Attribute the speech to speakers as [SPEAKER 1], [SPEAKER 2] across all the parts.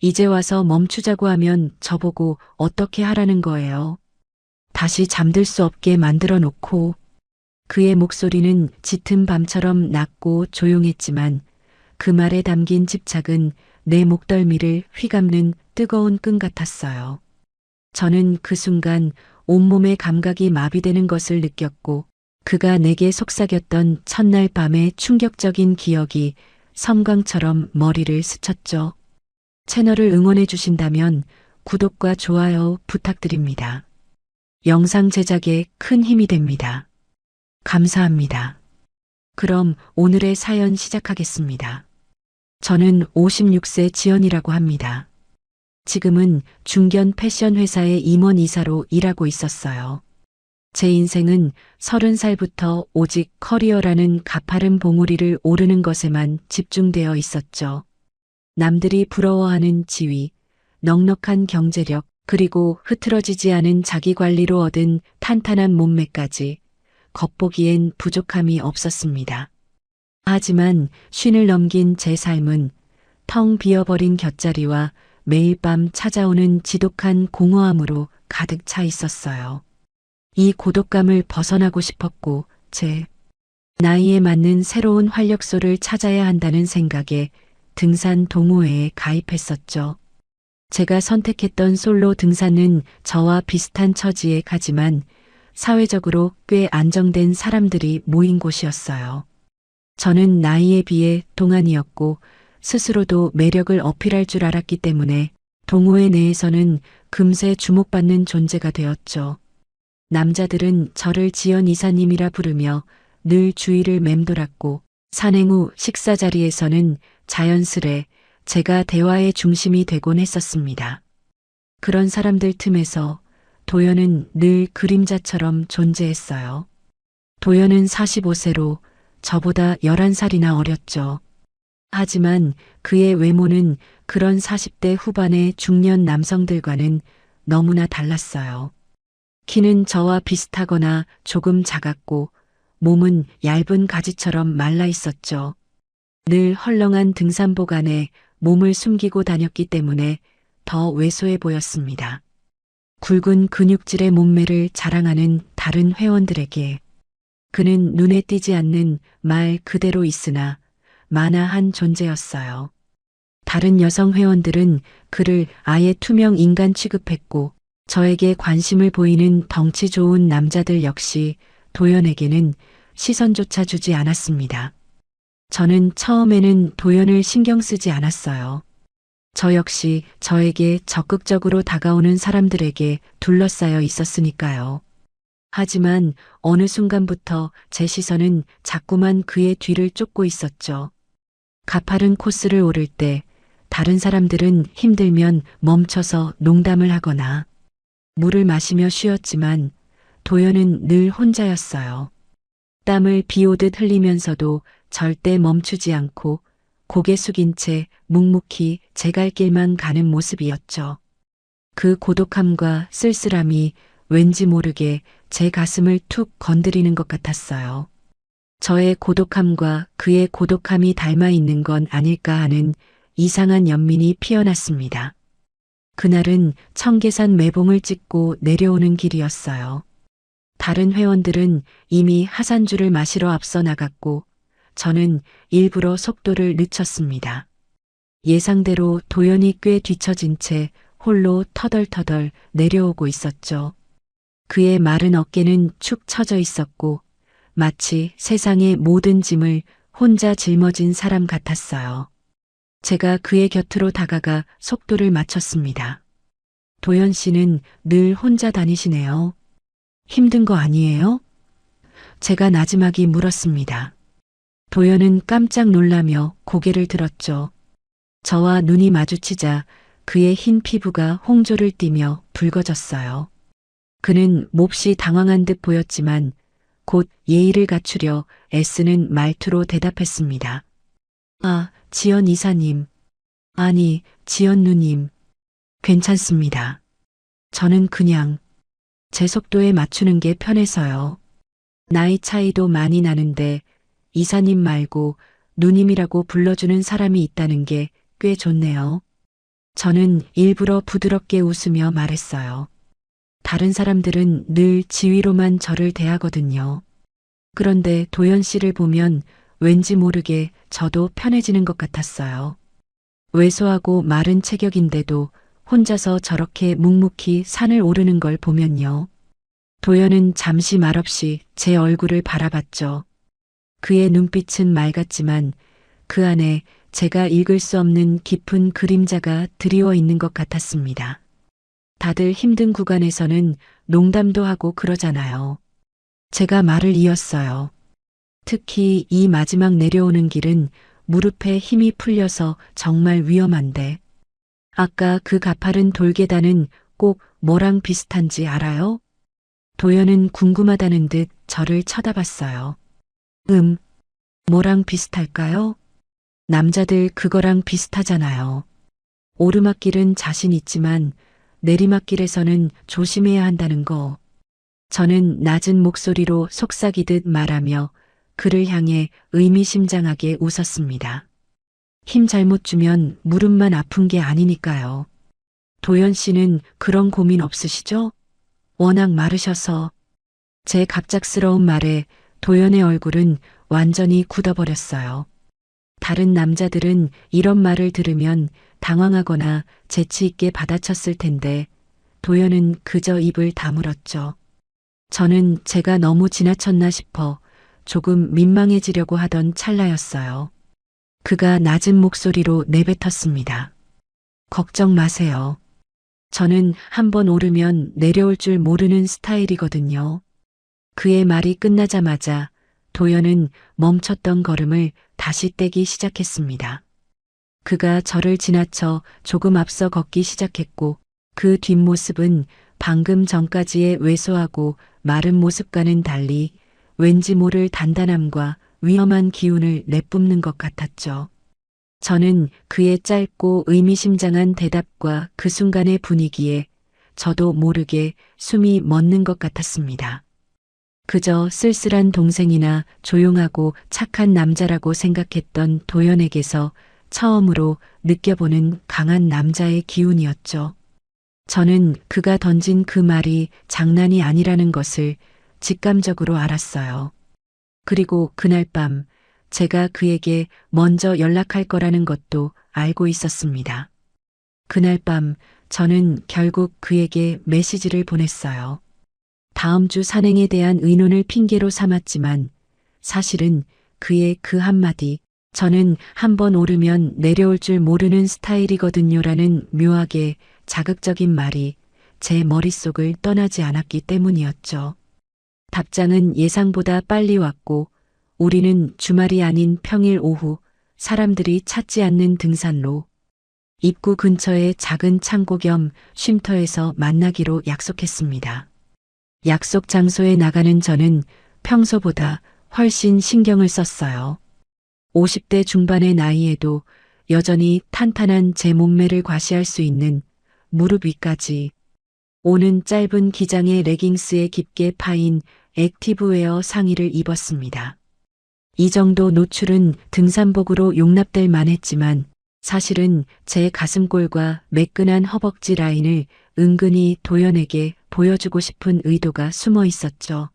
[SPEAKER 1] 이제 와서 멈추자고 하면 저보고 어떻게 하라는 거예요. 다시 잠들 수 없게 만들어 놓고. 그의 목소리는 짙은 밤처럼 낮고 조용했지만 그 말에 담긴 집착은 내 목덜미를 휘감는 뜨거운 끈 같았어요. 저는 그 순간 온몸의 감각이 마비되는 것을 느꼈고 그가 내게 속삭였던 첫날 밤의 충격적인 기억이 섬광처럼 머리를 스쳤죠. 채널을 응원해 주신다면 구독과 좋아요 부탁드립니다. 영상 제작에 큰 힘이 됩니다. 감사합니다. 그럼 오늘의 사연 시작하겠습니다. 저는 56세 지연이라고 합니다. 지금은 중견 패션 회사의 임원이사로 일하고 있었어요. 제 인생은 30살부터 오직 커리어라는 가파른 봉우리를 오르는 것에만 집중되어 있었죠. 남들이 부러워하는 지위, 넉넉한 경제력, 그리고 흐트러지지 않은 자기관리로 얻은 탄탄한 몸매까지 겉보기엔 부족함이 없었습니다. 하지만 쉰을 넘긴 제 삶은 텅 비어버린 곁자리와 매일 밤 찾아오는 지독한 공허함으로 가득 차 있었어요. 이 고독감을 벗어나고 싶었고 제 나이에 맞는 새로운 활력소를 찾아야 한다는 생각에 등산 동호회에 가입했었죠. 제가 선택했던 솔로 등산은 저와 비슷한 처지에 가지만 사회적으로 꽤 안정된 사람들이 모인 곳이었어요. 저는 나이에 비해 동안이었고 스스로도 매력을 어필할 줄 알았기 때문에 동호회 내에서는 금세 주목받는 존재가 되었죠. 남자들은 저를 지연 이사님이라 부르며 늘 주위를 맴돌았고 산행 후 식사 자리에서는 자연스레 제가 대화의 중심이 되곤 했었습니다. 그런 사람들 틈에서 도연은 늘 그림자처럼 존재했어요. 도연은 45세로 저보다 11살이나 어렸죠. 하지만 그의 외모는 그런 40대 후반의 중년 남성들과는 너무나 달랐어요. 키는 저와 비슷하거나 조금 작았고 몸은 얇은 가지처럼 말라 있었죠. 늘 헐렁한 등산복 안에 몸을 숨기고 다녔기 때문에 더 왜소해 보였습니다. 굵은 근육질의 몸매를 자랑하는 다른 회원들에게 그는 눈에 띄지 않는 말 그대로 있으나 만화한 존재였어요. 다른 여성 회원들은 그를 아예 투명 인간 취급했고 저에게 관심을 보이는 덩치 좋은 남자들 역시 도연에게는 시선조차 주지 않았습니다. 저는 처음에는 도연을 신경 쓰지 않았어요. 저 역시 저에게 적극적으로 다가오는 사람들에게 둘러싸여 있었으니까요. 하지만 어느 순간부터 제 시선은 자꾸만 그의 뒤를 쫓고 있었죠. 가파른 코스를 오를 때 다른 사람들은 힘들면 멈춰서 농담을 하거나 물을 마시며 쉬었지만 도연은 늘 혼자였어요. 땀을 비 오듯 흘리면서도 절대 멈추지 않고 고개 숙인 채 묵묵히 제 갈 길만 가는 모습이었죠. 그 고독함과 쓸쓸함이 왠지 모르게 제 가슴을 툭 건드리는 것 같았어요. 저의 고독함과 그의 고독함이 닮아 있는 건 아닐까 하는 이상한 연민이 피어났습니다. 그날은 청계산 매봉을 찍고 내려오는 길이었어요. 다른 회원들은 이미 하산주를 마시러 앞서 나갔고 저는 일부러 속도를 늦췄습니다. 예상대로 도연이 꽤 뒤처진 채 홀로 터덜터덜 내려오고 있었죠. 그의 마른 어깨는 축 처져 있었고 마치 세상의 모든 짐을 혼자 짊어진 사람 같았어요. 제가 그의 곁으로 다가가 속도를 맞췄습니다. 도연 씨는 늘 혼자 다니시네요. 힘든 거 아니에요? 제가 나지막이 물었습니다. 도연은 깜짝 놀라며 고개를 들었죠. 저와 눈이 마주치자 그의 흰 피부가 홍조를 띠며 붉어졌어요. 그는 몹시 당황한 듯 보였지만 곧 예의를 갖추려 애쓰는 말투로 대답했습니다. 아, 지연 이사님. 아니, 지연 누님. 괜찮습니다. 저는 그냥 제 속도에 맞추는 게 편해서요. 나이 차이도 많이 나는데 이사님 말고 누님이라고 불러주는 사람이 있다는 게 꽤 좋네요. 저는 일부러 부드럽게 웃으며 말했어요. 다른 사람들은 늘 지위로만 저를 대하거든요. 그런데 도연 씨를 보면 왠지 모르게 저도 편해지는 것 같았어요. 왜소하고 마른 체격인데도 혼자서 저렇게 묵묵히 산을 오르는 걸 보면요. 도연은 잠시 말없이 제 얼굴을 바라봤죠. 그의 눈빛은 맑았지만 그 안에 제가 읽을 수 없는 깊은 그림자가 드리워 있는 것 같았습니다. 다들 힘든 구간에서는 농담도 하고 그러잖아요. 제가 말을 이었어요. 특히 이 마지막 내려오는 길은 무릎에 힘이 풀려서 정말 위험한데. 아까 그 가파른 돌계단은 꼭 뭐랑 비슷한지 알아요? 도연은 궁금하다는 듯 저를 쳐다봤어요. 뭐랑 비슷할까요? 남자들 그거랑 비슷하잖아요. 오르막길은 자신 있지만 내리막길에서는 조심해야 한다는 거. 저는 낮은 목소리로 속삭이듯 말하며 그를 향해 의미심장하게 웃었습니다. 힘 잘못 주면 무릎만 아픈 게 아니니까요. 도연 씨는 그런 고민 없으시죠? 워낙 마르셔서. 제 갑작스러운 말에 도연의 얼굴은 완전히 굳어버렸어요. 다른 남자들은 이런 말을 들으면 당황하거나 재치 있게 받아쳤을 텐데 도연은 그저 입을 다물었죠. 저는 제가 너무 지나쳤나 싶어 조금 민망해지려고 하던 찰나였어요. 그가 낮은 목소리로 내뱉었습니다. 걱정 마세요. 저는 한번 오르면 내려올 줄 모르는 스타일이거든요. 그의 말이 끝나자마자 도연은 멈췄던 걸음을 다시 떼기 시작했습니다. 그가 저를 지나쳐 조금 앞서 걷기 시작했고 그 뒷모습은 방금 전까지의 왜소하고 마른 모습과는 달리 왠지 모를 단단함과 위험한 기운을 내뿜는 것 같았죠. 저는 그의 짧고 의미심장한 대답과 그 순간의 분위기에 저도 모르게 숨이 멎는 것 같았습니다. 그저 쓸쓸한 동생이나 조용하고 착한 남자라고 생각했던 도연에게서 처음으로 느껴보는 강한 남자의 기운이었죠. 저는 그가 던진 그 말이 장난이 아니라는 것을 직감적으로 알았어요. 그리고 그날 밤 제가 그에게 먼저 연락할 거라는 것도 알고 있었습니다. 그날 밤 저는 결국 그에게 메시지를 보냈어요. 다음 주 산행에 대한 의논을 핑계로 삼았지만 사실은 그의 그 한마디 저는 한번 오르면 내려올 줄 모르는 스타일이거든요라는 묘하게 자극적인 말이 제 머릿속을 떠나지 않았기 때문이었죠. 답장은 예상보다 빨리 왔고 우리는 주말이 아닌 평일 오후 사람들이 찾지 않는 등산로 입구 근처의 작은 창고 겸 쉼터에서 만나기로 약속했습니다. 약속 장소에 나가는 저는 평소보다 훨씬 신경을 썼어요. 50대 중반의 나이에도 여전히 탄탄한 제 몸매를 과시할 수 있는 무릎 위까지 오는 짧은 기장의 레깅스에 깊게 파인 액티브웨어 상의를 입었습니다. 이 정도 노출은 등산복으로 용납될 만했지만 사실은 제 가슴골과 매끈한 허벅지 라인을 은근히 도연에게 보여주고 싶은 의도가 숨어 있었죠.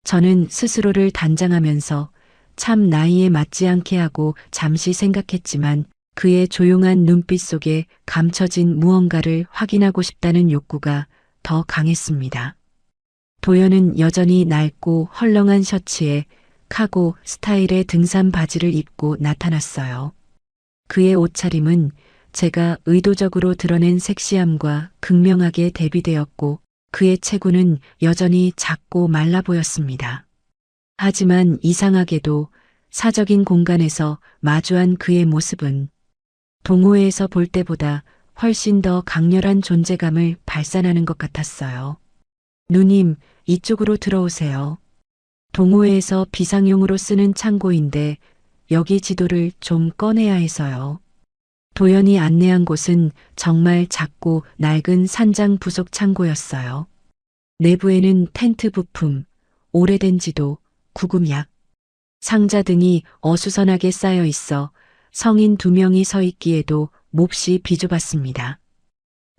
[SPEAKER 1] 저는 스스로를 단장하면서 참 나이에 맞지 않게 하고 잠시 생각했지만 그의 조용한 눈빛 속에 감춰진 무언가를 확인하고 싶다는 욕구가 더 강했습니다. 도연은 여전히 낡고 헐렁한 셔츠에 카고 스타일의 등산 바지를 입고 나타났어요. 그의 옷차림은 제가 의도적으로 드러낸 섹시함과 극명하게 대비되었고 그의 체구는 여전히 작고 말라 보였습니다. 하지만 이상하게도 사적인 공간에서 마주한 그의 모습은 동호회에서 볼 때보다 훨씬 더 강렬한 존재감을 발산하는 것 같았어요. 누님, 이쪽으로 들어오세요. 동호회에서 비상용으로 쓰는 창고인데 여기 지도를 좀 꺼내야 해서요. 도연이 안내한 곳은 정말 작고 낡은 산장 부속 창고였어요. 내부에는 텐트 부품, 오래된 지도, 구급약, 상자 등이 어수선하게 쌓여 있어 성인 2명이 서 있기에도 몹시 비좁았습니다.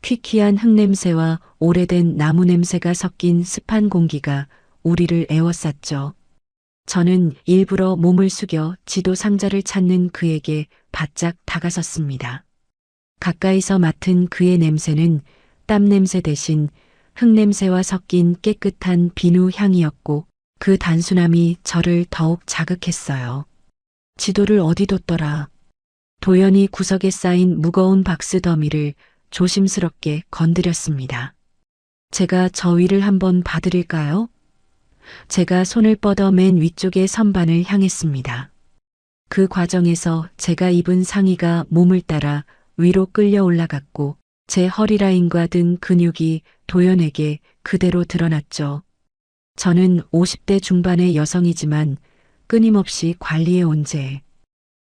[SPEAKER 1] 퀴퀴한 흙냄새와 오래된 나무 냄새가 섞인 습한 공기가 우리를 에워쌌죠. 저는 일부러 몸을 숙여 지도 상자를 찾는 그에게 바짝 다가섰습니다. 가까이서 맡은 그의 냄새는 땀 냄새 대신 흙 냄새와 섞인 깨끗한 비누 향이었고 그 단순함이 저를 더욱 자극했어요. 지도를 어디 뒀더라. 도연이 구석에 쌓인 무거운 박스 더미를 조심스럽게 건드렸습니다. 제가 저 위를 한번 봐드릴까요? 제가 손을 뻗어 맨 위쪽의 선반을 향했습니다. 그 과정에서 제가 입은 상의가 몸을 따라 위로 끌려 올라갔고 제 허리라인과 등 근육이 도연에게 그대로 드러났죠. 저는 50대 중반의 여성이지만 끊임없이 관리해온 제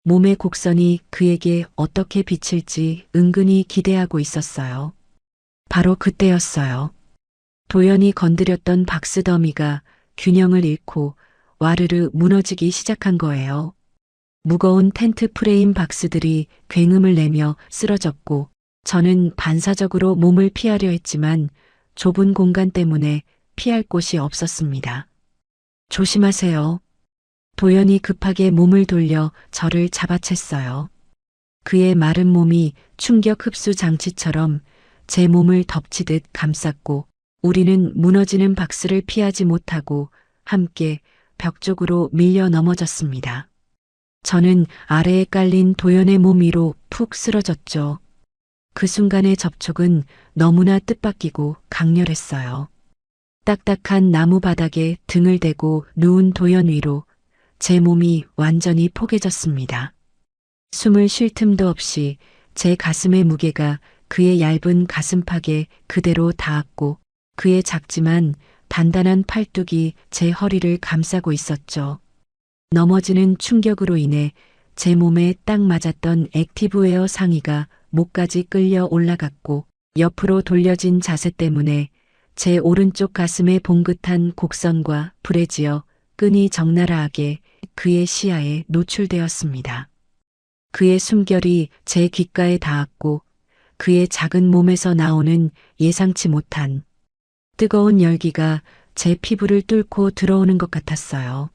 [SPEAKER 1] 몸의 곡선이 그에게 어떻게 비칠지 은근히 기대하고 있었어요. 바로 그때였어요. 도연이 건드렸던 박스 더미가 균형을 잃고 와르르 무너지기 시작한 거예요. 무거운 텐트 프레임 박스들이 굉음을 내며 쓰러졌고 저는 반사적으로 몸을 피하려 했지만 좁은 공간 때문에 피할 곳이 없었습니다. 조심하세요. 도연이 급하게 몸을 돌려 저를 잡아챘어요. 그의 마른 몸이 충격 흡수 장치처럼 제 몸을 덮치듯 감쌌고 우리는 무너지는 박스를 피하지 못하고 함께 벽 쪽으로 밀려 넘어졌습니다. 저는 아래에 깔린 도연의 몸 위로 푹 쓰러졌죠. 그 순간의 접촉은 너무나 뜻밖이고 강렬했어요. 딱딱한 나무 바닥에 등을 대고 누운 도연 위로 제 몸이 완전히 포개졌습니다. 숨을 쉴 틈도 없이 제 가슴의 무게가 그의 얇은 가슴팍에 그대로 닿았고 그의 작지만 단단한 팔뚝이 제 허리를 감싸고 있었죠. 넘어지는 충격으로 인해 제 몸에 딱 맞았던 액티브웨어 상의가 목까지 끌려 올라갔고 옆으로 돌려진 자세 때문에 제 오른쪽 가슴의 봉긋한 곡선과 브래지어 끈이 적나라하게 그의 시야에 노출되었습니다. 그의 숨결이 제 귓가에 닿았고 그의 작은 몸에서 나오는 예상치 못한 뜨거운 열기가 제 피부를 뚫고 들어오는 것 같았어요.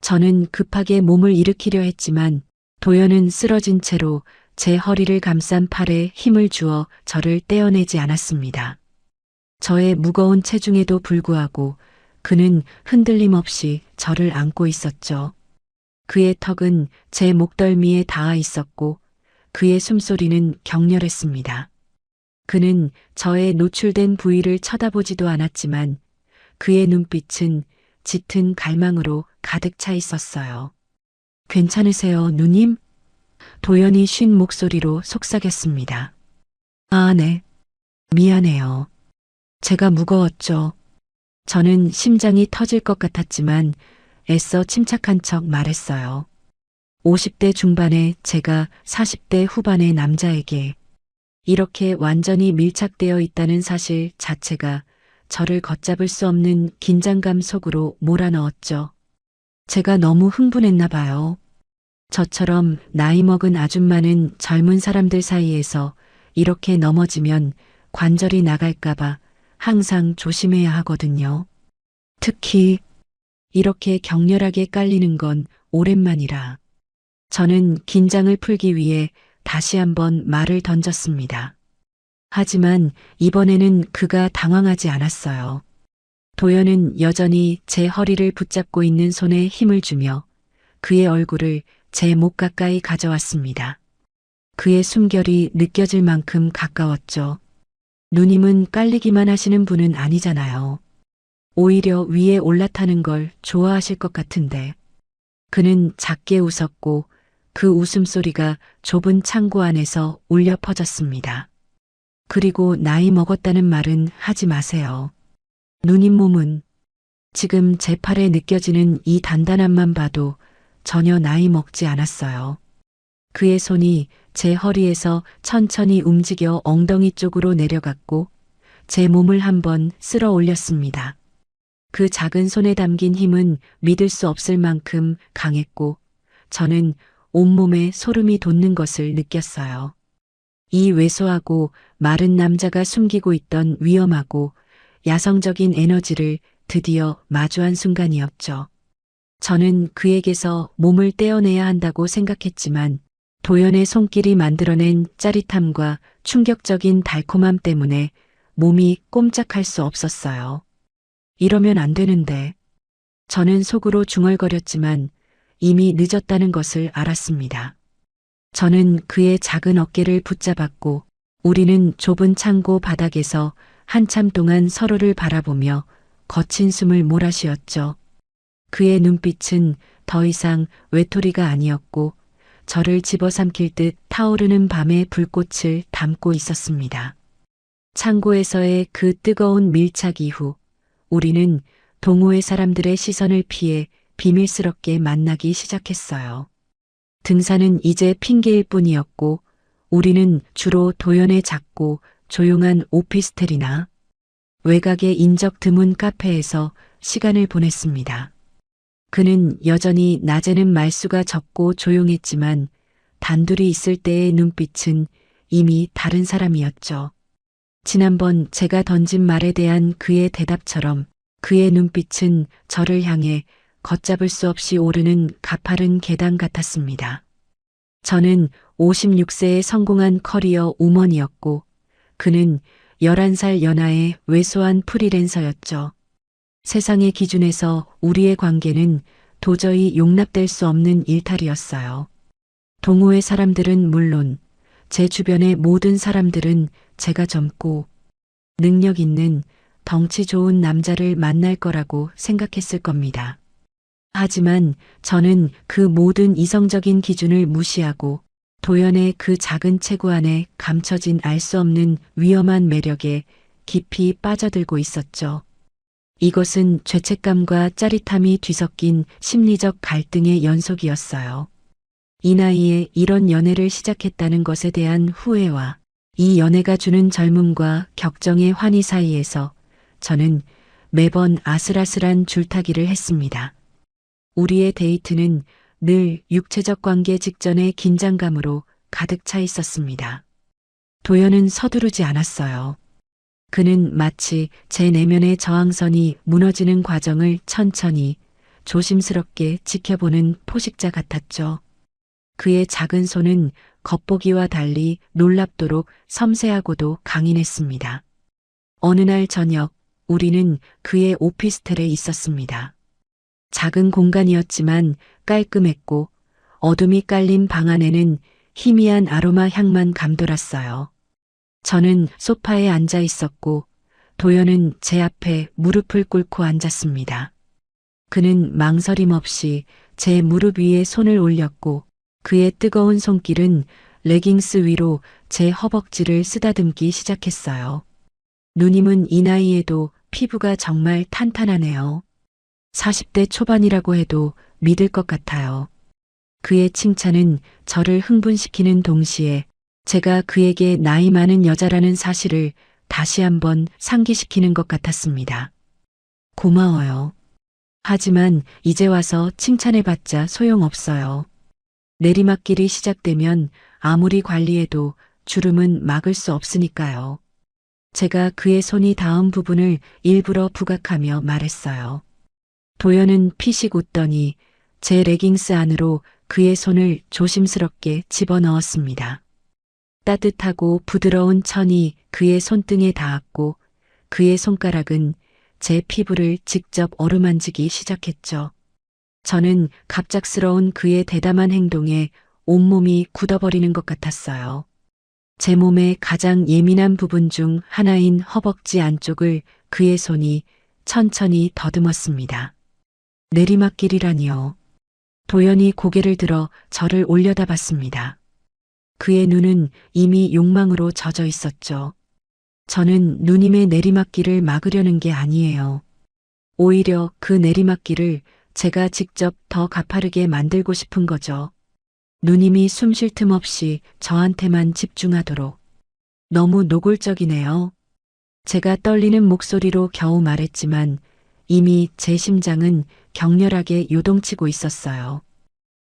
[SPEAKER 1] 저는 급하게 몸을 일으키려 했지만 도연은 쓰러진 채로 제 허리를 감싼 팔에 힘을 주어 저를 떼어내지 않았습니다. 저의 무거운 체중에도 불구하고 그는 흔들림 없이 저를 안고 있었죠. 그의 턱은 제 목덜미에 닿아 있었고 그의 숨소리는 격렬했습니다. 그는 저의 노출된 부위를 쳐다보지도 않았지만 그의 눈빛은 짙은 갈망으로 가득 차 있었어요. 괜찮으세요, 누님? 도연이 쉰 목소리로 속삭였습니다. 아, 네. 미안해요. 제가 무거웠죠. 저는 심장이 터질 것 같았지만 애써 침착한 척 말했어요. 50대 중반의 제가 40대 후반의 남자에게 이렇게 완전히 밀착되어 있다는 사실 자체가 저를 걷잡을 수 없는 긴장감 속으로 몰아넣었죠. 제가 너무 흥분했나 봐요. 저처럼 나이 먹은 아줌마는 젊은 사람들 사이에서 이렇게 넘어지면 관절이 나갈까봐 항상 조심해야 하거든요. 특히 이렇게 격렬하게 깔리는 건 오랜만이라. 저는 긴장을 풀기 위해 다시 한번 말을 던졌습니다. 하지만 이번에는 그가 당황하지 않았어요. 도연은 여전히 제 허리를 붙잡고 있는 손에 힘을 주며 그의 얼굴을 제 목 가까이 가져왔습니다. 그의 숨결이 느껴질 만큼 가까웠죠. 누님은 깔리기만 하시는 분은 아니잖아요. 오히려 위에 올라타는 걸 좋아하실 것 같은데. 그는 작게 웃었고 그 웃음소리가 좁은 창고 안에서 울려 퍼졌습니다. 그리고 나이 먹었다는 말은 하지 마세요. 누님 몸은 지금 제 팔에 느껴지는 이 단단함만 봐도 전혀 나이 먹지 않았어요. 그의 손이 제 허리에서 천천히 움직여 엉덩이 쪽으로 내려갔고 제 몸을 한번 쓸어 올렸습니다. 그 작은 손에 담긴 힘은 믿을 수 없을 만큼 강했고 저는 온몸에 소름이 돋는 것을 느꼈어요. 이 왜소하고 마른 남자가 숨기고 있던 위험하고 야성적인 에너지를 드디어 마주한 순간이었죠. 저는 그에게서 몸을 떼어내야 한다고 생각했지만 도연의 손길이 만들어낸 짜릿함과 충격적인 달콤함 때문에 몸이 꼼짝할 수 없었어요. 이러면 안 되는데. 저는 속으로 중얼거렸지만 이미 늦었다는 것을 알았습니다. 저는 그의 작은 어깨를 붙잡았고 우리는 좁은 창고 바닥에서 한참 동안 서로를 바라보며 거친 숨을 몰아쉬었죠. 그의 눈빛은 더 이상 외톨이가 아니었고 저를 집어삼킬 듯 타오르는 밤의 불꽃을 담고 있었습니다. 창고에서의 그 뜨거운 밀착 이후 우리는 동호회 사람들의 시선을 피해 비밀스럽게 만나기 시작했어요. 등산은 이제 핑계일 뿐이었고 우리는 주로 도연의 작고 조용한 오피스텔이나 외곽의 인적 드문 카페에서 시간을 보냈습니다. 그는 여전히 낮에는 말수가 적고 조용했지만 단둘이 있을 때의 눈빛은 이미 다른 사람이었죠. 지난번 제가 던진 말에 대한 그의 대답처럼 그의 눈빛은 저를 향해 걷잡을 수 없이 오르는 가파른 계단 같았습니다. 저는 56세의 성공한 커리어 우먼이었고 그는 11살 연하의 왜소한 프리랜서였죠. 세상의 기준에서 우리의 관계는 도저히 용납될 수 없는 일탈이었어요. 동호회 사람들은 물론 제 주변의 모든 사람들은 제가 젊고 능력 있는 덩치 좋은 남자를 만날 거라고 생각했을 겁니다. 하지만 저는 그 모든 이성적인 기준을 무시하고 도연의 그 작은 체구 안에 감춰진 알 수 없는 위험한 매력에 깊이 빠져들고 있었죠. 이것은 죄책감과 짜릿함이 뒤섞인 심리적 갈등의 연속이었어요. 이 나이에 이런 연애를 시작했다는 것에 대한 후회와 이 연애가 주는 젊음과 격정의 환희 사이에서 저는 매번 아슬아슬한 줄타기를 했습니다. 우리의 데이트는 늘 육체적 관계 직전의 긴장감으로 가득 차 있었습니다. 도연은 서두르지 않았어요. 그는 마치 제 내면의 저항선이 무너지는 과정을 천천히 조심스럽게 지켜보는 포식자 같았죠. 그의 작은 손은 겉보기와 달리 놀랍도록 섬세하고도 강인했습니다. 어느 날 저녁 우리는 그의 오피스텔에 있었습니다. 작은 공간이었지만 깔끔했고 어둠이 깔린 방 안에는 희미한 아로마 향만 감돌았어요. 저는 소파에 앉아 있었고 도연은 제 앞에 무릎을 꿇고 앉았습니다. 그는 망설임 없이 제 무릎 위에 손을 올렸고 그의 뜨거운 손길은 레깅스 위로 제 허벅지를 쓰다듬기 시작했어요. 누님은 이 나이에도 피부가 정말 탄탄하네요. 40대 초반이라고 해도 믿을 것 같아요. 그의 칭찬은 저를 흥분시키는 동시에 제가 그에게 나이 많은 여자라는 사실을 다시 한번 상기시키는 것 같았습니다. 고마워요. 하지만 이제 와서 칭찬해봤자 소용없어요. 내리막길이 시작되면 아무리 관리해도 주름은 막을 수 없으니까요. 제가 그의 손이 닿은 부분을 일부러 부각하며 말했어요. 도연은 피식 웃더니 제 레깅스 안으로 그의 손을 조심스럽게 집어넣었습니다. 따뜻하고 부드러운 천이 그의 손등에 닿았고 그의 손가락은 제 피부를 직접 어루만지기 시작했죠. 저는 갑작스러운 그의 대담한 행동에 온몸이 굳어버리는 것 같았어요. 제 몸의 가장 예민한 부분 중 하나인 허벅지 안쪽을 그의 손이 천천히 더듬었습니다. 내리막길이라니요. 도연이 고개를 들어 저를 올려다봤습니다. 그의 눈은 이미 욕망으로 젖어 있었죠. 저는 누님의 내리막길을 막으려는 게 아니에요. 오히려 그 내리막길을 제가 직접 더 가파르게 만들고 싶은 거죠. 누님이 숨 쉴 틈 없이 저한테만 집중하도록. 너무 노골적이네요. 제가 떨리는 목소리로 겨우 말했지만 이미 제 심장은 격렬하게 요동치고 있었어요.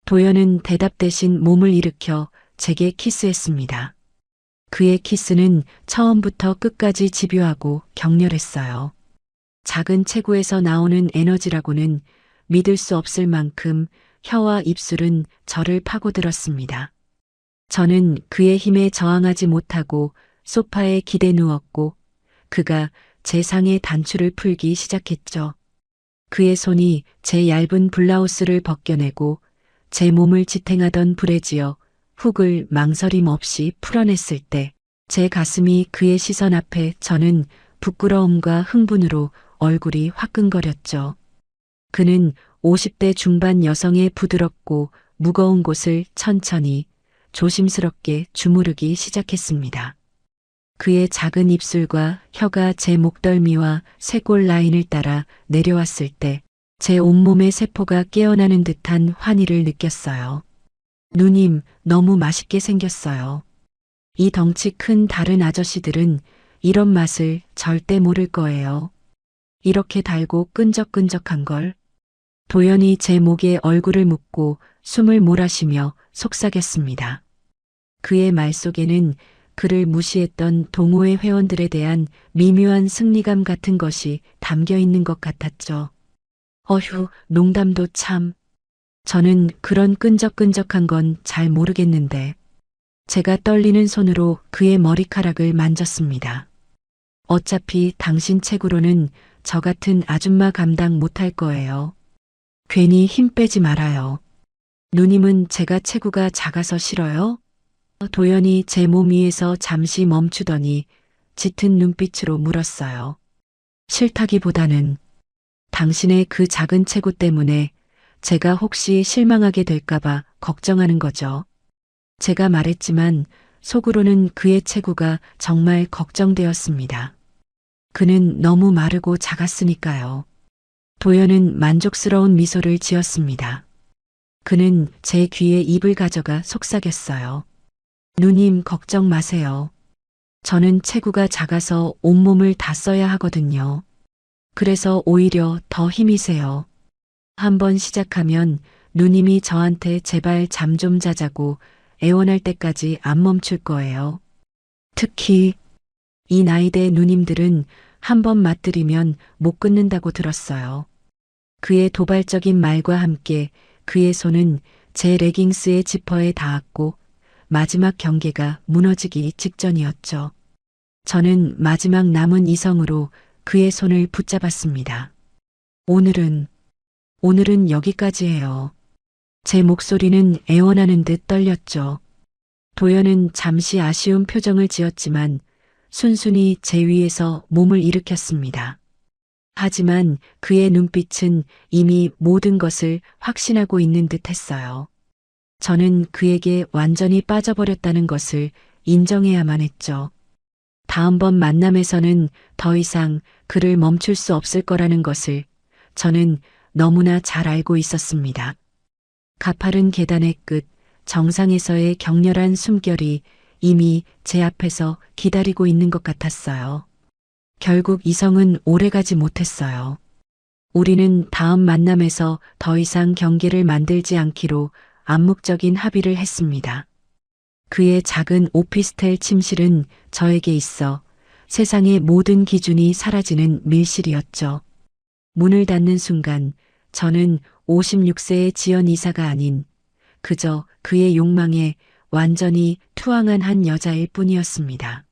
[SPEAKER 1] 도연은 대답 대신 몸을 일으켜 제게 키스했습니다. 그의 키스는 처음부터 끝까지 집요하고 격렬했어요. 작은 체구에서 나오는 에너지라고는 믿을 수 없을 만큼 혀와 입술은 저를 파고들었습니다. 저는 그의 힘에 저항하지 못하고 소파에 기대 누웠고 그가 제 상의 단추를 풀기 시작했죠. 그의 손이 제 얇은 블라우스를 벗겨내고 제 몸을 지탱하던 불에 지어 훅을 망설임 없이 풀어냈을 때 제 가슴이 그의 시선 앞에 저는 부끄러움과 흥분으로 얼굴이 화끈거렸죠. 그는 50대 중반 여성의 부드럽고 무거운 곳을 천천히 조심스럽게 주무르기 시작했습니다. 그의 작은 입술과 혀가 제 목덜미와 쇄골 라인을 따라 내려왔을 때 제 온몸의 세포가 깨어나는 듯한 환희를 느꼈어요. 누님, 너무 맛있게 생겼어요. 이 덩치 큰 다른 아저씨들은 이런 맛을 절대 모를 거예요. 이렇게 달고 끈적끈적한 걸. 도연이 제 목에 얼굴을 묻고 숨을 몰아쉬며 속삭였습니다. 그의 말 속에는 그를 무시했던 동호회 회원들에 대한 미묘한 승리감 같은 것이 담겨 있는 것 같았죠. 어휴, 농담도 참. 저는 그런 끈적끈적한 건 잘 모르겠는데 제가 떨리는 손으로 그의 머리카락을 만졌습니다. 어차피 당신 체구로는 저 같은 아줌마 감당 못할 거예요. 괜히 힘 빼지 말아요. 누님은 제가 체구가 작아서 싫어요? 도연이 제 몸 위에서 잠시 멈추더니 짙은 눈빛으로 물었어요. 싫다기보다는 당신의 그 작은 체구 때문에 제가 혹시 실망하게 될까봐 걱정하는 거죠. 제가 말했지만 속으로는 그의 체구가 정말 걱정되었습니다. 그는 너무 마르고 작았으니까요. 도연은 만족스러운 미소를 지었습니다. 그는 제 귀에 입을 가져가 속삭였어요. 누님 걱정 마세요. 저는 체구가 작아서 온몸을 다 써야 하거든요. 그래서 오히려 더 힘이 세요. 한번 시작하면 누님이 저한테 제발 잠 좀 자자고 애원할 때까지 안 멈출 거예요. 특히 이 나이대 누님들은 한번 맛들이면 못 끊는다고 들었어요. 그의 도발적인 말과 함께 그의 손은 제 레깅스의 지퍼에 닿았고 마지막 경계가 무너지기 직전이었죠. 저는 마지막 남은 이성으로 그의 손을 붙잡았습니다. 오늘은 여기까지예요. 제 목소리는 애원하는 듯 떨렸죠. 도연은 잠시 아쉬운 표정을 지었지만 순순히 제 위에서 몸을 일으켰습니다. 하지만 그의 눈빛은 이미 모든 것을 확신하고 있는 듯 했어요. 저는 그에게 완전히 빠져버렸다는 것을 인정해야만 했죠. 다음번 만남에서는 더 이상 그를 멈출 수 없을 거라는 것을 저는 너무나 잘 알고 있었습니다. 가파른 계단의 끝, 정상에서의 격렬한 숨결이 이미 제 앞에서 기다리고 있는 것 같았어요. 결국 이성은 오래가지 못했어요. 우리는 다음 만남에서 더 이상 경계를 만들지 않기로 암묵적인 합의를 했습니다. 그의 작은 오피스텔 침실은 저에게 있어 세상의 모든 기준이 사라지는 밀실이었죠. 문을 닫는 순간 저는 56세의 지연 이사가 아닌 그저 그의 욕망에 완전히 투항한 한 여자일 뿐이었습니다.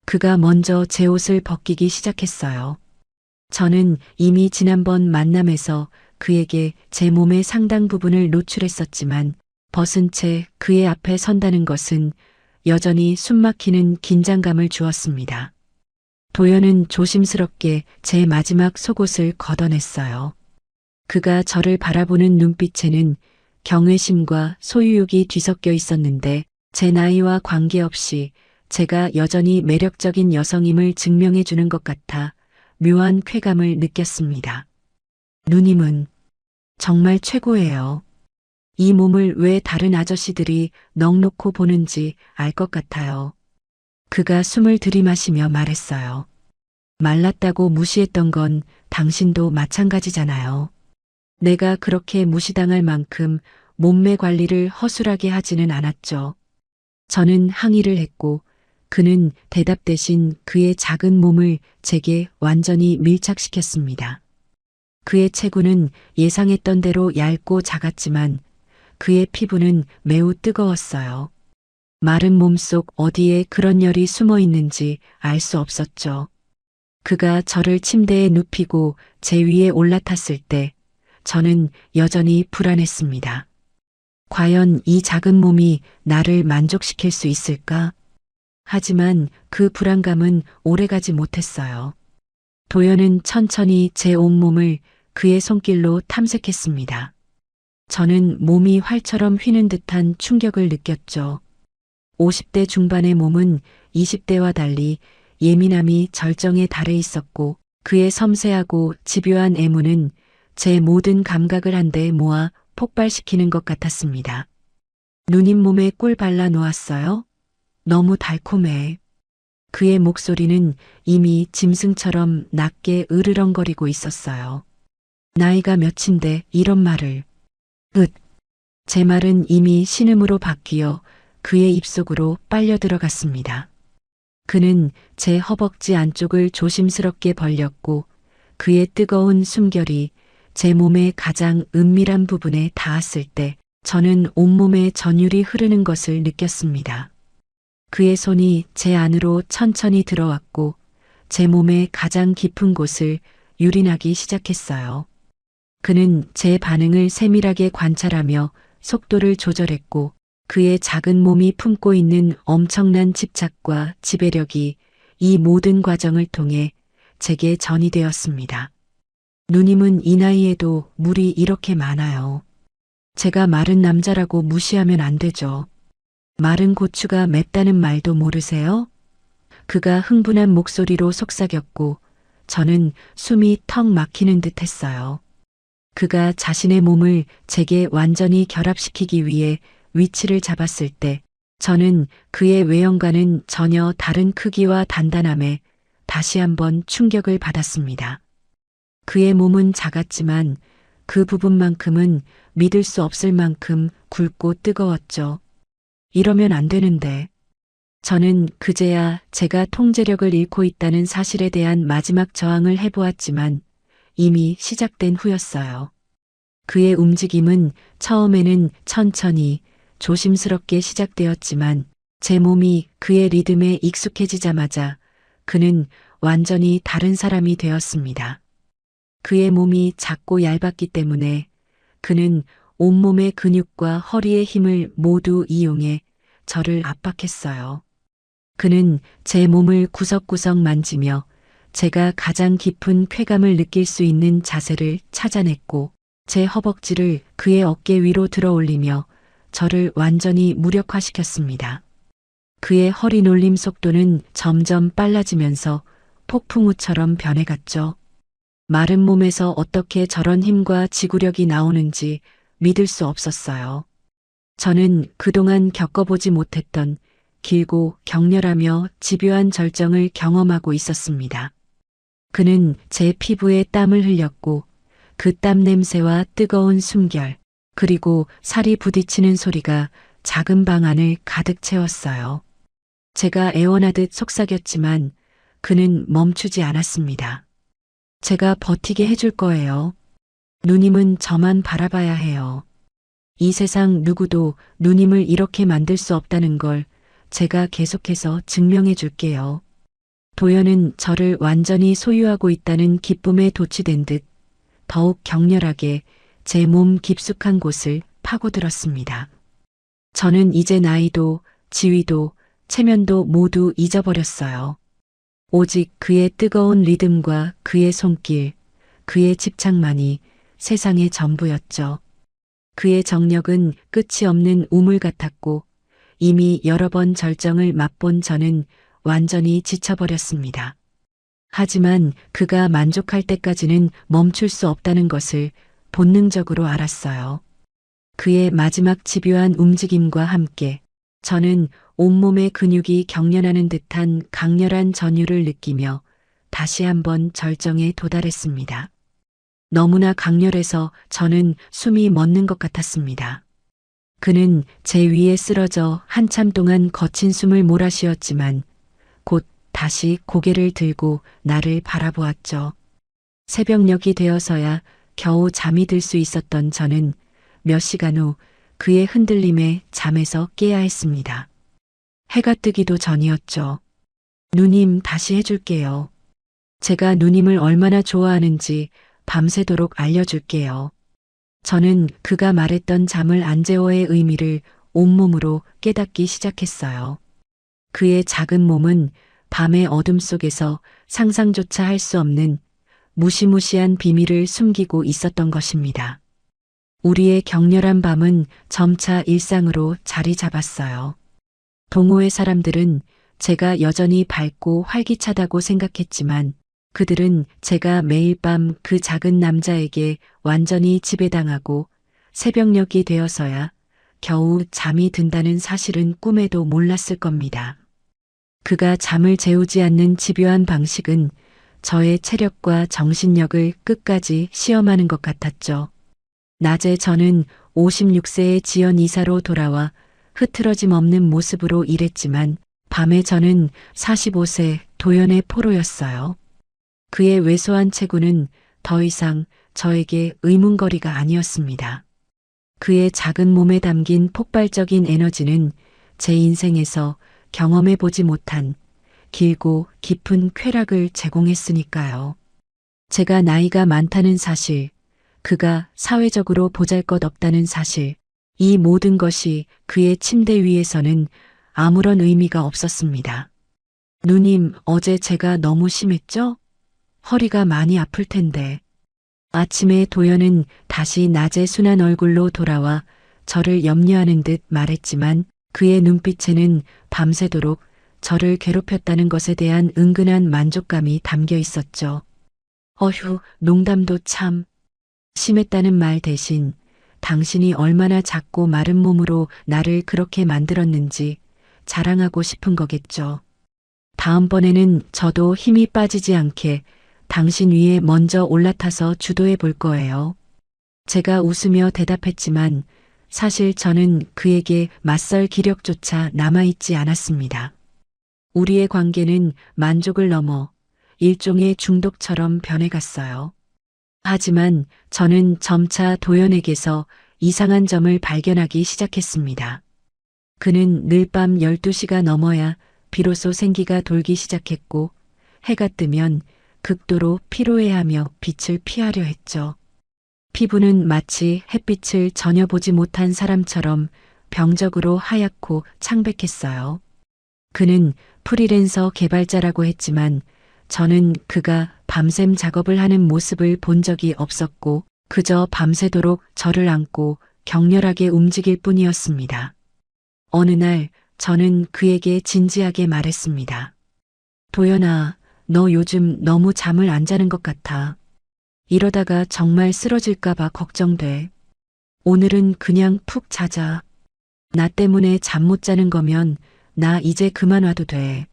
[SPEAKER 1] 그가 먼저 제 옷을 벗기기 시작했어요. 저는 이미 지난번 만남에서 그에게 제 몸의 상당 부분을 노출했었지만 벗은 채 그의 앞에 선다는 것은 여전히 숨막히는 긴장감을 주었습니다. 도연은 조심스럽게 제 마지막 속옷을 걷어냈어요. 그가 저를 바라보는 눈빛에는 경외심과 소유욕이 뒤섞여 있었는데 제 나이와 관계없이 제가 여전히 매력적인 여성임을 증명해 주는 것 같아 묘한 쾌감을 느꼈습니다. 누님은 정말 최고예요. 이 몸을 왜 다른 아저씨들이 넋놓고 보는지 알 것 같아요. 그가 숨을 들이마시며 말했어요. 말랐다고 무시했던 건 당신도 마찬가지잖아요. 내가 그렇게 무시당할 만큼 몸매 관리를 허술하게 하지는 않았죠. 저는 항의를 했고 그는 대답 대신 그의 작은 몸을 제게 완전히 밀착시켰습니다. 그의 체구는 예상했던 대로 얇고 작았지만 그의 피부는 매우 뜨거웠어요. 마른 몸속 어디에 그런 열이 숨어 있는지 알 수 없었죠. 그가 저를 침대에 눕히고 제 위에 올라탔을 때 저는 여전히 불안했습니다. 과연 이 작은 몸이 나를 만족시킬 수 있을까? 하지만 그 불안감은 오래가지 못했어요. 도연은 천천히 제 온몸을 그의 손길로 탐색했습니다. 저는 몸이 활처럼 휘는 듯한 충격을 느꼈죠. 50대 중반의 몸은 20대와 달리 예민함이 절정에 달해 있었고 그의 섬세하고 집요한 애무는 제 모든 감각을 한데 모아 폭발시키는 것 같았습니다. 누님 몸에 꿀 발라 놓았어요? 너무 달콤해. 그의 목소리는 이미 짐승처럼 낮게 으르렁거리고 있었어요. 나이가 몇인데 이런 말을. 제 말은 이미 신음으로 바뀌어 그의 입속으로 빨려 들어갔습니다. 그는 제 허벅지 안쪽을 조심스럽게 벌렸고 그의 뜨거운 숨결이 제 몸의 가장 은밀한 부분에 닿았을 때 저는 온몸에 전율이 흐르는 것을 느꼈습니다. 그의 손이 제 안으로 천천히 들어왔고 제 몸의 가장 깊은 곳을 유린하기 시작했어요. 그는 제 반응을 세밀하게 관찰하며 속도를 조절했고 그의 작은 몸이 품고 있는 엄청난 집착과 지배력이 이 모든 과정을 통해 제게 전이되었습니다. 누님은 이 나이에도 물이 이렇게 많아요. 제가 마른 남자라고 무시하면 안 되죠. 마른 고추가 맵다는 말도 모르세요? 그가 흥분한 목소리로 속삭였고 저는 숨이 턱 막히는 듯 했어요. 그가 자신의 몸을 제게 완전히 결합시키기 위해 위치를 잡았을 때 저는 그의 외형과는 전혀 다른 크기와 단단함에 다시 한번 충격을 받았습니다. 그의 몸은 작았지만 그 부분만큼은 믿을 수 없을 만큼 굵고 뜨거웠죠. 이러면 안 되는데. 저는 그제야 제가 통제력을 잃고 있다는 사실에 대한 마지막 저항을 해보았지만 이미 시작된 후였어요. 그의 움직임은 처음에는 천천히 조심스럽게 시작되었지만 제 몸이 그의 리듬에 익숙해지자마자 그는 완전히 다른 사람이 되었습니다. 그의 몸이 작고 얇았기 때문에 그는 온몸의 근육과 허리의 힘을 모두 이용해 저를 압박했어요. 그는 제 몸을 구석구석 만지며 제가 가장 깊은 쾌감을 느낄 수 있는 자세를 찾아냈고 제 허벅지를 그의 어깨 위로 들어 올리며 저를 완전히 무력화시켰습니다. 그의 허리 놀림 속도는 점점 빨라지면서 폭풍우처럼 변해갔죠. 마른 몸에서 어떻게 저런 힘과 지구력이 나오는지 믿을 수 없었어요. 저는 그동안 겪어보지 못했던 길고 격렬하며 집요한 절정을 경험하고 있었습니다. 그는 제 피부에 땀을 흘렸고 그 땀 냄새와 뜨거운 숨결, 그리고 살이 부딪히는 소리가 작은 방 안을 가득 채웠어요. 제가 애원하듯 속삭였지만 그는 멈추지 않았습니다. 제가 버티게 해줄 거예요. 누님은 저만 바라봐야 해요. 이 세상 누구도 누님을 이렇게 만들 수 없다는 걸 제가 계속해서 증명해 줄게요. 도연은 저를 완전히 소유하고 있다는 기쁨에 도취된 듯 더욱 격렬하게 제 몸 깊숙한 곳을 파고들었습니다. 저는 이제 나이도 지위도 체면도 모두 잊어버렸어요. 오직 그의 뜨거운 리듬과 그의 손길, 그의 집착만이 세상의 전부였죠. 그의 정력은 끝이 없는 우물 같았고 이미 여러 번 절정을 맛본 저는 완전히 지쳐버렸습니다. 하지만 그가 만족할 때까지는 멈출 수 없다는 것을 본능적으로 알았어요. 그의 마지막 집요한 움직임과 함께 저는 온몸의 근육이 경련하는 듯한 강렬한 전율을 느끼며 다시 한번 절정에 도달했습니다. 너무나 강렬해서 저는 숨이 멎는 것 같았습니다. 그는 제 위에 쓰러져 한참 동안 거친 숨을 몰아쉬었지만 곧 다시 고개를 들고 나를 바라보았죠. 새벽녘이 되어서야 겨우 잠이 들 수 있었던 저는 몇 시간 후 그의 흔들림에 잠에서 깨야 했습니다. 해가 뜨기도 전이었죠. 누님 다시 해줄게요. 제가 누님을 얼마나 좋아하는지 밤새도록 알려줄게요. 저는 그가 말했던 잠을 안 재워의 의미를 온몸으로 깨닫기 시작했어요. 그의 작은 몸은 밤의 어둠 속에서 상상조차 할 수 없는 무시무시한 비밀을 숨기고 있었던 것입니다. 우리의 격렬한 밤은 점차 일상으로 자리 잡았어요. 동호회 사람들은 제가 여전히 밝고 활기차다고 생각했지만 그들은 제가 매일 밤 그 작은 남자에게 완전히 지배당하고 새벽녘이 되어서야 겨우 잠이 든다는 사실은 꿈에도 몰랐을 겁니다. 그가 잠을 재우지 않는 집요한 방식은 저의 체력과 정신력을 끝까지 시험하는 것 같았죠. 낮에 저는 56세의 지연 이사로 돌아와 흐트러짐 없는 모습으로 일했지만 밤에 저는 45세 도연의 포로였어요. 그의 왜소한 체구는 더 이상 저에게 의문거리가 아니었습니다. 그의 작은 몸에 담긴 폭발적인 에너지는 제 인생에서 경험해보지 못한 길고 깊은 쾌락을 제공했으니까요. 제가 나이가 많다는 사실, 그가 사회적으로 보잘것없다는 사실, 이 모든 것이 그의 침대 위에서는 아무런 의미가 없었습니다. 누님, 어제 제가 너무 심했죠? 허리가 많이 아플 텐데. 아침에 도연은 다시 낮의 순한 얼굴로 돌아와 저를 염려하는 듯 말했지만 그의 눈빛에는 밤새도록 저를 괴롭혔다는 것에 대한 은근한 만족감이 담겨 있었죠. 어휴, 농담도 참. 심했다는 말 대신 당신이 얼마나 작고 마른 몸으로 나를 그렇게 만들었는지 자랑하고 싶은 거겠죠. 다음번에는 저도 힘이 빠지지 않게 당신 위에 먼저 올라타서 주도해 볼 거예요. 제가 웃으며 대답했지만 사실 저는 그에게 맞설 기력조차 남아있지 않았습니다. 우리의 관계는 만족을 넘어 일종의 중독처럼 변해갔어요. 하지만 저는 점차 도연에게서 이상한 점을 발견하기 시작했습니다. 그는 늘 밤 12시가 넘어야 비로소 생기가 돌기 시작했고 해가 뜨면 극도로 피로해하며 빛을 피하려 했죠. 피부는 마치 햇빛을 전혀 보지 못한 사람처럼 병적으로 하얗고 창백했어요. 그는 프리랜서 개발자라고 했지만 저는 그가 밤샘 작업을 하는 모습을 본 적이 없었고 그저 밤새도록 저를 안고 격렬하게 움직일 뿐이었습니다. 어느 날 저는 그에게 진지하게 말했습니다. 도연아, 너 요즘 너무 잠을 안 자는 것 같아. 이러다가 정말 쓰러질까봐 걱정돼. 오늘은 그냥 푹 자자. 나 때문에 잠 못 자는 거면 나 이제 그만 와도 돼.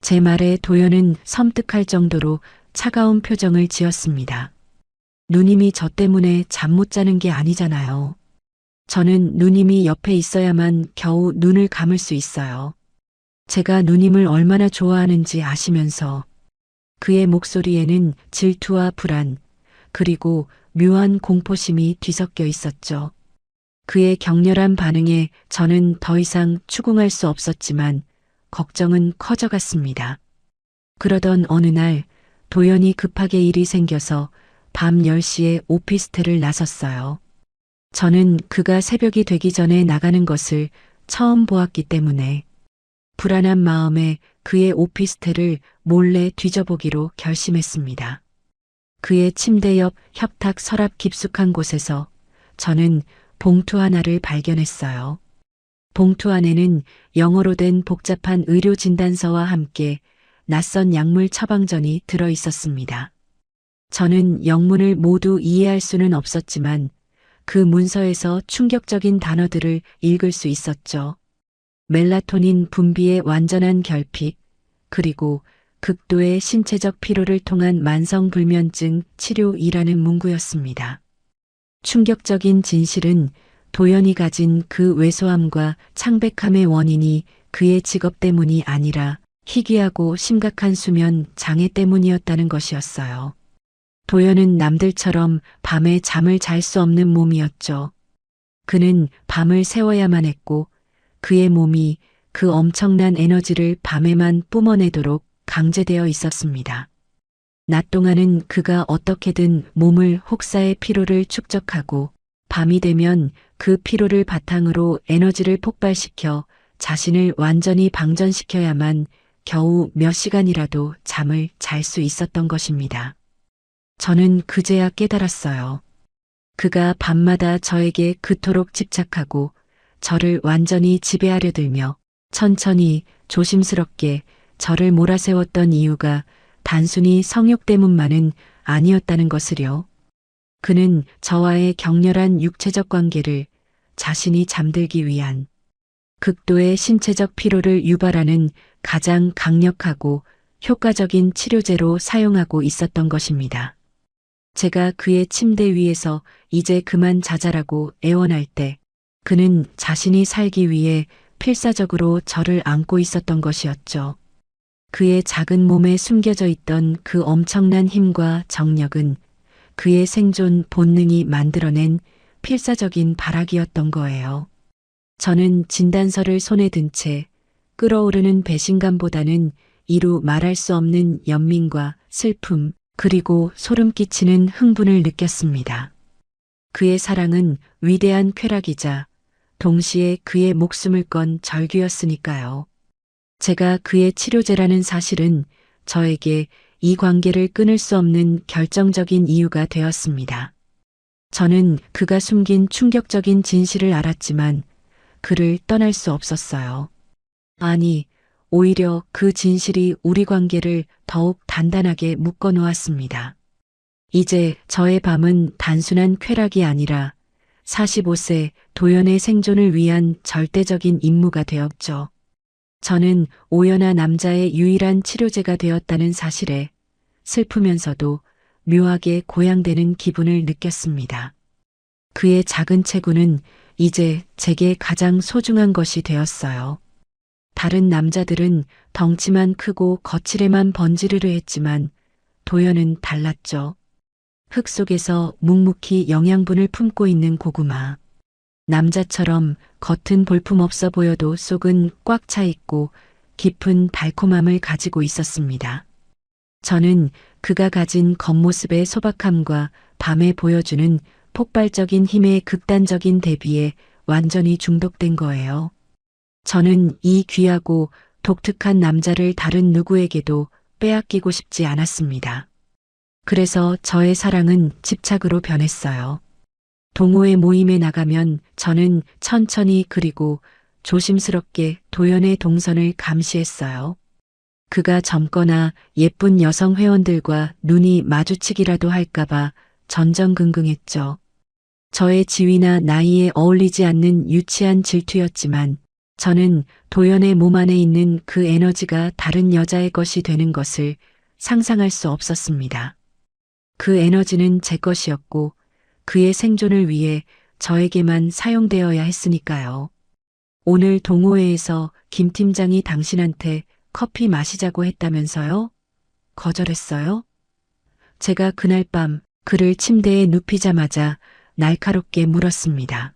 [SPEAKER 1] 제 말에 도연은 섬뜩할 정도로 차가운 표정을 지었습니다. 누님이 저 때문에 잠 못 자는 게 아니잖아요. 저는 누님이 옆에 있어야만 겨우 눈을 감을 수 있어요. 제가 누님을 얼마나 좋아하는지 아시면서 그의 목소리에는 질투와 불안, 그리고 묘한 공포심이 뒤섞여 있었죠. 그의 격렬한 반응에 저는 더 이상 추궁할 수 없었지만 걱정은 커져갔습니다. 그러던 어느 날 도연이 급하게 일이 생겨서 밤 10시에 오피스텔을 나섰어요. 저는 그가 새벽이 되기 전에 나가는 것을 처음 보았기 때문에 불안한 마음에 그의 오피스텔을 몰래 뒤져보기로 결심했습니다. 그의 침대 옆 협탁 서랍 깊숙한 곳에서 저는 봉투 하나를 발견했어요. 봉투 안에는 영어로 된 복잡한 의료 진단서와 함께 낯선 약물 처방전이 들어 있었습니다. 저는 영문을 모두 이해할 수는 없었지만 그 문서에서 충격적인 단어들을 읽을 수 있었죠. 멜라토닌 분비의 완전한 결핍, 그리고 극도의 신체적 피로를 통한 만성불면증 치료이라는 문구였습니다. 충격적인 진실은 도연이 가진 그 왜소함과 창백함의 원인이 그의 직업 때문이 아니라 희귀하고 심각한 수면 장애 때문이었다는 것이었어요. 도연은 남들처럼 밤에 잠을 잘 수 없는 몸이었죠. 그는 밤을 새워야만 했고 그의 몸이 그 엄청난 에너지를 밤에만 뿜어내도록 강제되어 있었습니다. 낮 동안은 그가 어떻게든 몸을 혹사의 피로를 축적하고 밤이 되면 그 피로를 바탕으로 에너지를 폭발시켜 자신을 완전히 방전시켜야만 겨우 몇 시간이라도 잠을 잘 수 있었던 것입니다. 저는 그제야 깨달았어요. 그가 밤마다 저에게 그토록 집착하고 저를 완전히 지배하려 들며 천천히 조심스럽게 저를 몰아세웠던 이유가 단순히 성욕 때문만은 아니었다는 것을요. 그는 저와의 격렬한 육체적 관계를 자신이 잠들기 위한 극도의 신체적 피로를 유발하는 가장 강력하고 효과적인 치료제로 사용하고 있었던 것입니다. 제가 그의 침대 위에서 이제 그만 자자라고 애원할 때 그는 자신이 살기 위해 필사적으로 저를 안고 있었던 것이었죠. 그의 작은 몸에 숨겨져 있던 그 엄청난 힘과 정력은 그의 생존 본능이 만들어낸 필사적인 발악이었던 거예요. 저는 진단서를 손에 든 채 끓어오르는 배신감보다는 이루 말할 수 없는 연민과 슬픔 그리고 소름 끼치는 흥분을 느꼈습니다. 그의 사랑은 위대한 쾌락이자 동시에 그의 목숨을 건 절규였으니까요. 제가 그의 치료제라는 사실은 저에게 이 관계를 끊을 수 없는 결정적인 이유가 되었습니다. 저는 그가 숨긴 충격적인 진실을 알았지만 그를 떠날 수 없었어요. 아니, 오히려 그 진실이 우리 관계를 더욱 단단하게 묶어 놓았습니다. 이제 저의 밤은 단순한 쾌락이 아니라 45세 도연의 생존을 위한 절대적인 임무가 되었죠. 저는 오연아 남자의 유일한 치료제가 되었다는 사실에 슬프면서도 묘하게 고양되는 기분을 느꼈습니다. 그의 작은 체구는 이제 제게 가장 소중한 것이 되었어요. 다른 남자들은 덩치만 크고 거칠에만 번지르르 했지만 도연은 달랐죠. 흙 속에서 묵묵히 영양분을 품고 있는 고구마. 남자처럼 겉은 볼품없어 보여도 속은 꽉 차 있고 깊은 달콤함을 가지고 있었습니다. 저는 그가 가진 겉모습의 소박함과 밤에 보여주는 폭발적인 힘의 극단적인 대비에 완전히 중독된 거예요. 저는 이 귀하고 독특한 남자를 다른 누구에게도 빼앗기고 싶지 않았습니다. 그래서 저의 사랑은 집착으로 변했어요. 동호회 모임에 나가면 저는 천천히 그리고 조심스럽게 도연의 동선을 감시했어요. 그가 젊거나 예쁜 여성 회원들과 눈이 마주치기라도 할까봐 전전긍긍했죠. 저의 지위나 나이에 어울리지 않는 유치한 질투였지만 저는 도연의 몸 안에 있는 그 에너지가 다른 여자의 것이 되는 것을 상상할 수 없었습니다. 그 에너지는 제 것이었고 그의 생존을 위해 저에게만 사용되어야 했으니까요. 오늘 동호회에서 김 팀장이 당신한테 커피 마시자고 했다면서요? 거절했어요? 제가 그날 밤 그를 침대에 눕히자마자 날카롭게 물었습니다.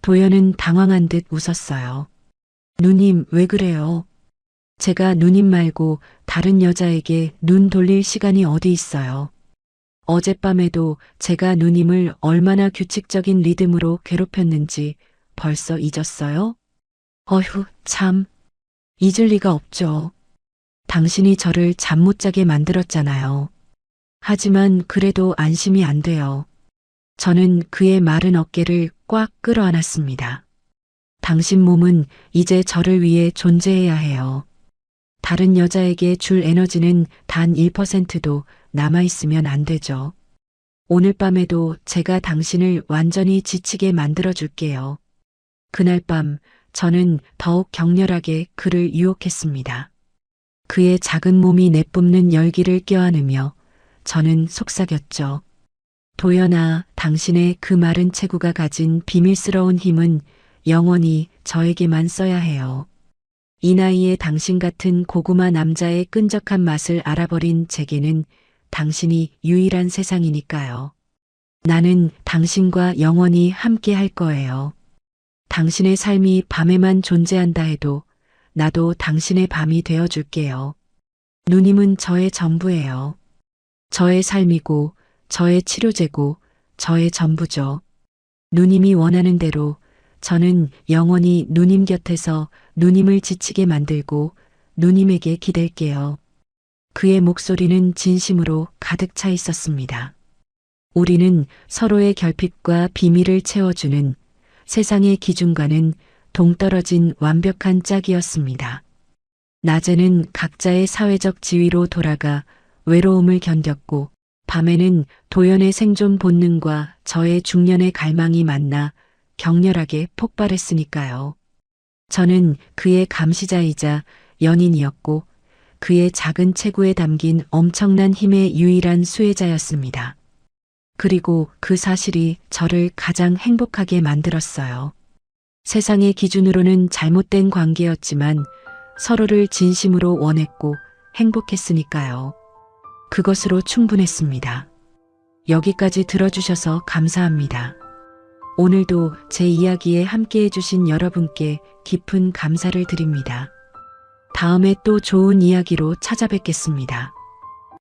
[SPEAKER 1] 도연은 당황한 듯 웃었어요. 누님, 왜 그래요? 제가 누님 말고 다른 여자에게 눈 돌릴 시간이 어디 있어요. 어젯밤에도 제가 누님을 얼마나 규칙적인 리듬으로 괴롭혔는지 벌써 잊었어요? 어휴, 참. 잊을 리가 없죠. 당신이 저를 잠 못 자게 만들었잖아요. 하지만 그래도 안심이 안 돼요. 저는 그의 마른 어깨를 꽉 끌어안았습니다. 당신 몸은 이제 저를 위해 존재해야 해요. 다른 여자에게 줄 에너지는 단 1%도 남아있으면 안 되죠. 오늘 밤에도 제가 당신을 완전히 지치게 만들어 줄게요. 그날 밤 저는 더욱 격렬하게 그를 유혹했습니다. 그의 작은 몸이 내뿜는 열기를 껴안으며 저는 속삭였죠. 도연아, 당신의 그 마른 체구가 가진 비밀스러운 힘은 영원히 저에게만 써야 해요. 이 나이에 당신 같은 고구마 남자의 끈적한 맛을 알아버린 제게는 당신이 유일한 세상이니까요. 나는 당신과 영원히 함께 할 거예요. 당신의 삶이 밤에만 존재한다 해도 나도 당신의 밤이 되어줄게요. 누님은 저의 전부예요. 저의 삶이고, 저의 치료제고, 저의 전부죠. 누님이 원하는 대로 저는 영원히 누님 곁에서 누님을 지치게 만들고 누님에게 기댈게요. 그의 목소리는 진심으로 가득 차 있었습니다. 우리는 서로의 결핍과 비밀을 채워주는 세상의 기준과는 동떨어진 완벽한 짝이었습니다. 낮에는 각자의 사회적 지위로 돌아가 외로움을 견뎠고, 밤에는 도연의 생존 본능과 저의 중년의 갈망이 만나 격렬하게 폭발했으니까요. 저는 그의 감시자이자 연인이었고, 그의 작은 체구에 담긴 엄청난 힘의 유일한 수혜자였습니다. 그리고 그 사실이 저를 가장 행복하게 만들었어요. 세상의 기준으로는 잘못된 관계였지만 서로를 진심으로 원했고 행복했으니까요. 그것으로 충분했습니다. 여기까지 들어주셔서 감사합니다. 오늘도 제 이야기에 함께해 주신 여러분께 깊은 감사를 드립니다. 다음에 또 좋은 이야기로 찾아뵙겠습니다.